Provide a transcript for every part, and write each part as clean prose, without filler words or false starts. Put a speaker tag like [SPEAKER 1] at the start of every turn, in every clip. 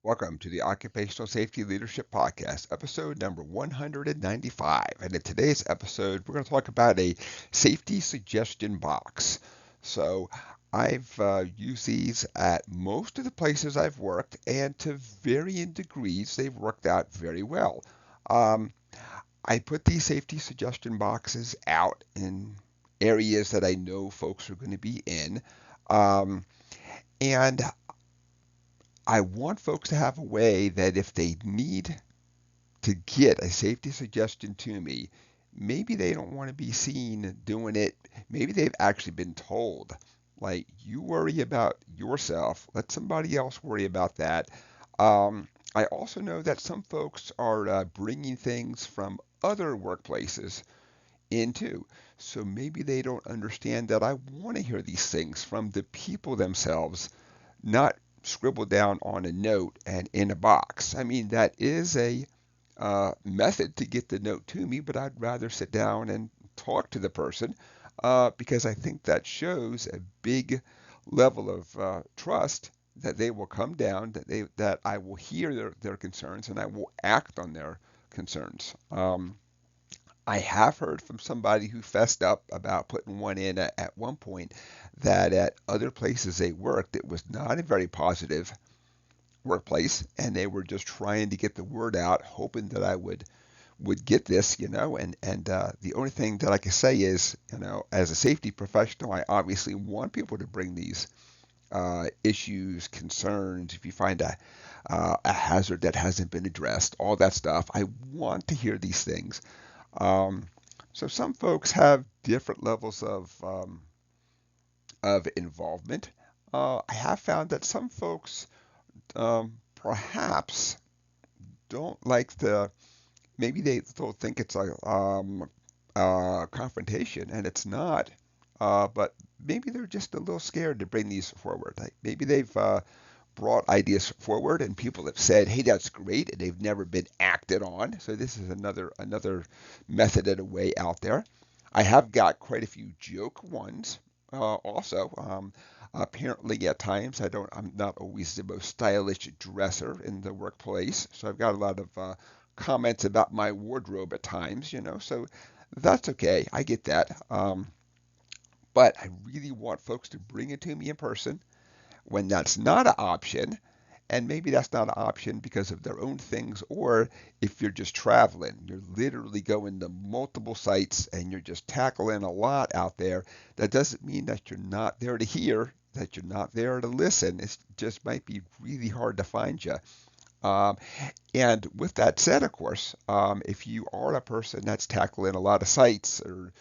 [SPEAKER 1] Welcome to the Occupational Safety Leadership Podcast, episode number 195. And in today's episode, we're going to talk about a safety suggestion box. So I've used these at most of the places I've worked, and to varying degrees, they've worked out very well. Um, I put these safety suggestion boxes out in areas that I know folks are going to be in. Um, and I want folks to have a way that if they need to get a safety suggestion to me, maybe they don't want to be seen doing it. Maybe they've actually been told, like, you worry about yourself, let somebody else worry about that. I also know that some folks are bringing things from other workplaces into. So maybe they don't understand that I want to hear these things from the people themselves, not scribbled down on a note and in a box. I mean, that is a method to get the note to me, but I'd rather sit down and talk to the person because I think that shows a big level of trust that they will come down, that I will hear their concerns and I will act on their concerns. I have heard from somebody who fessed up about putting one in at one point that at other places they worked, it was not a very positive workplace, and they were just trying to get the word out, hoping that I would get this, and the only thing that I can say is, as a safety professional, I obviously want people to bring these issues, concerns. If you find a hazard that hasn't been addressed, all that stuff, I want to hear these things. Um, so some folks have different levels of involvement. I have found that some folks perhaps don't like maybe they don't think it's a confrontation, and it's not. But maybe they're just a little scared to bring these forward. Like maybe they've brought ideas forward and people have said, hey, that's great, and they've never been acted on. So this is another method and a way out there. I have got quite a few joke ones also. Apparently at times I'm not always the most stylish dresser in the workplace. So I've got a lot of comments about my wardrobe at times, so that's okay. I get that. But I really want folks to bring it to me in person when that's not an option, and maybe that's not an option because of their own things, or if you're just traveling, you're literally going to multiple sites and you're just tackling a lot out there, that doesn't mean that you're not there to hear, that you're not there to listen. It just might be really hard to find you. Um, and with that said, of course, if you are a person that's tackling a lot of sites or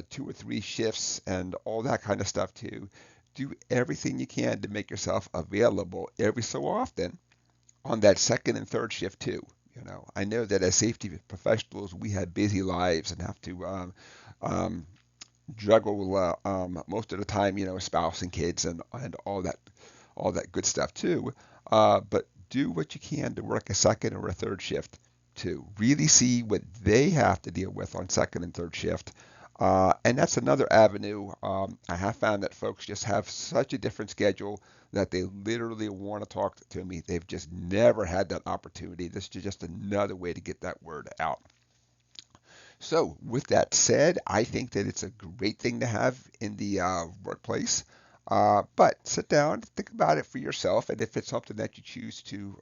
[SPEAKER 1] 2 or 3 shifts and all that kind of stuff too, do everything you can to make yourself available every so often on that second and third shift too. I know that as safety professionals, we have busy lives and have to um, juggle most of the time, spouse and kids and all that good stuff too. But do what you can to work a second or a third shift to really see what they have to deal with on second and third shift. And that's another avenue. I have found that folks just have such a different schedule that they literally want to talk to me. They've just never had that opportunity. This is just another way to get that word out. So, with that said, I think that it's a great thing to have in the workplace. But sit down, think about it for yourself, and if it's something that you choose to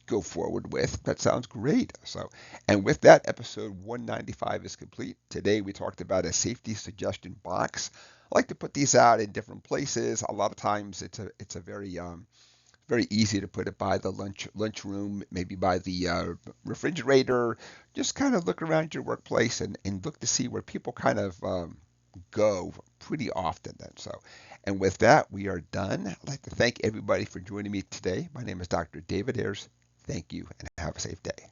[SPEAKER 1] go forward with, that sounds great. So, and with that, episode 195 is complete. Today we talked about a safety suggestion box. I like to put these out in different places. A lot of times it's a very easy to put it by the lunchroom, maybe by the refrigerator. Just kind of look around your workplace and look to see where people kind of go pretty often then. So, and with that, we are done. I'd like to thank everybody for joining me today. My name is Dr. David Ayers. Thank you and have a safe day.